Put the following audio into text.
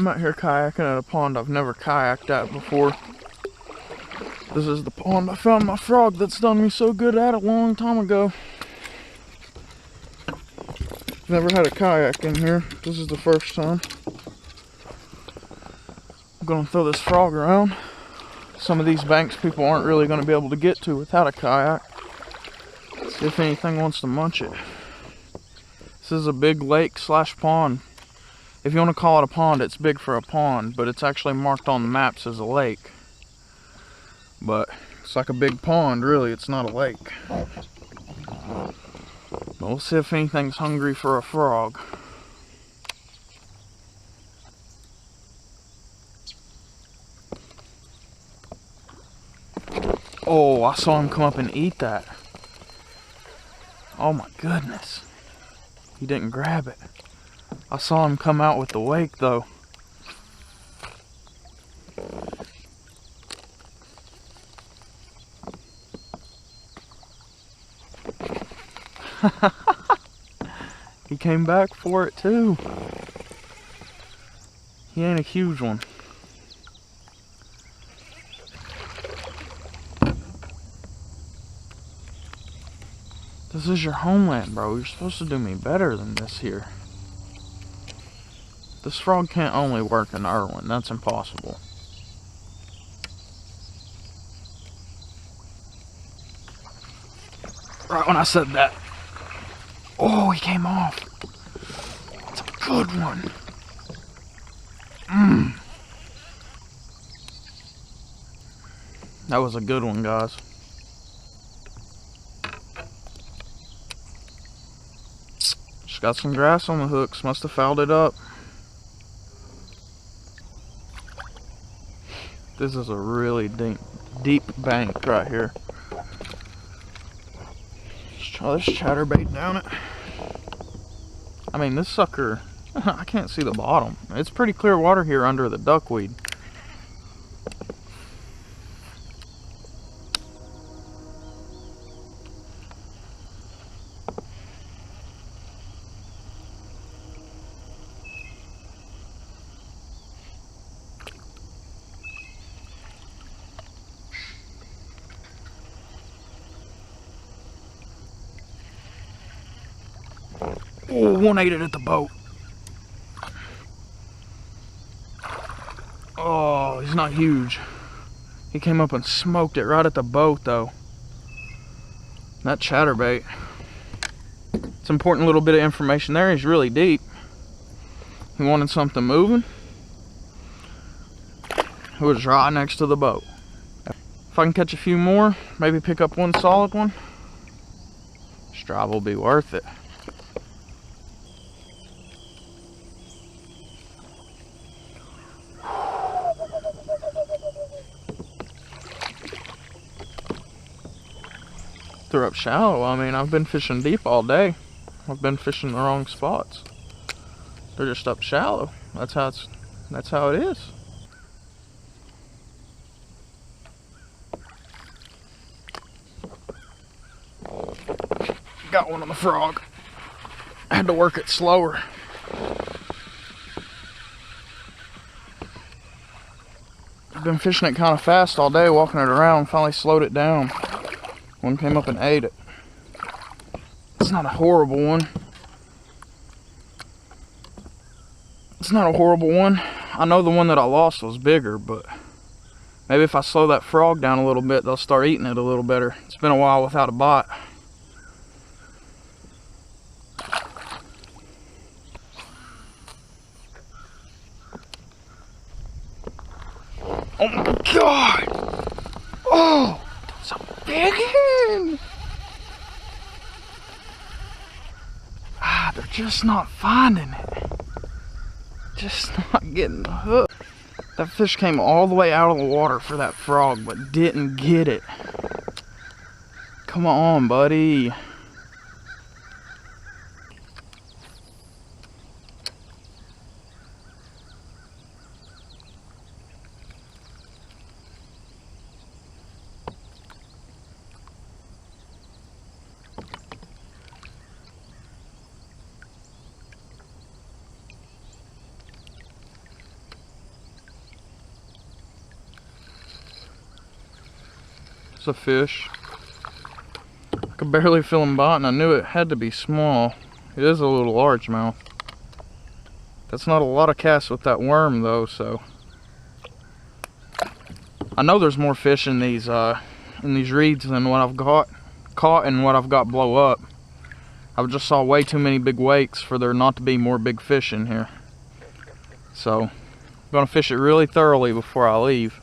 I'm out here kayaking at a pond I've never kayaked at before. This is the pond I found my frog that's done me so good at a long time ago. Never had a kayak in here. This is the first time. I'm gonna throw this frog around. Some of these banks people aren't really gonna be able to get to without a kayak. See if anything wants to munch it. This is a big lake slash pond. If you want to call it a pond, it's big for a pond, but it's actually marked on the maps as a lake. But it's like a big pond, really. It's not a lake. But we'll see if anything's hungry for a frog. Oh, I saw him come up and eat that. Oh my goodness. He didn't grab it. I saw him come out with the wake though. He came back for it too. He ain't a huge one. This is your homeland, bro. You're supposed to do me better than this here. This frog can't only work in Irwin. That's impossible. Right when I said that. Oh, he came off. It's a good one. That was a good one, guys. Just got some grass on the hooks. Must have fouled it up. This is a really deep bank right here. Let's try this chatterbait down it. I mean, this sucker, I can't see the bottom. It's pretty clear water here under the duckweed. Oh, one ate it at the boat. Oh, he's not huge. He came up and smoked it right at the boat, though. That chatterbait. It's an important little bit of information there. He's really deep. He wanted something moving. It was right next to the boat. If I can catch a few more, maybe pick up one solid one, this drive will be worth it. They're up shallow. I mean, I've been fishing deep all day. I've been fishing the wrong spots. They're just up shallow. That's how it is. Got one on the frog. I had to work it slower. I've been fishing it kind of fast all day, walking it around. Finally slowed it down. One came up and ate it. It's not a horrible one. It's not a horrible one. I know the one that I lost was bigger, but maybe if I slow that frog down a little bit, they'll start eating it a little better. It's been a while without a bite. Oh my God! Oh! That's a big one! Ah, they're just not finding it. Just not getting the hook. That fish came all the way out of the water for that frog, but didn't get it. Come on, buddy. It's a fish. I could barely feel him biting. I knew it had to be small. It is a little largemouth. That's not a lot of casts with that worm though, so. I know there's more fish in these reeds than what I've caught and what I've got blow up. I just saw way too many big wakes for there not to be more big fish in here. So, I'm gonna fish it really thoroughly before I leave.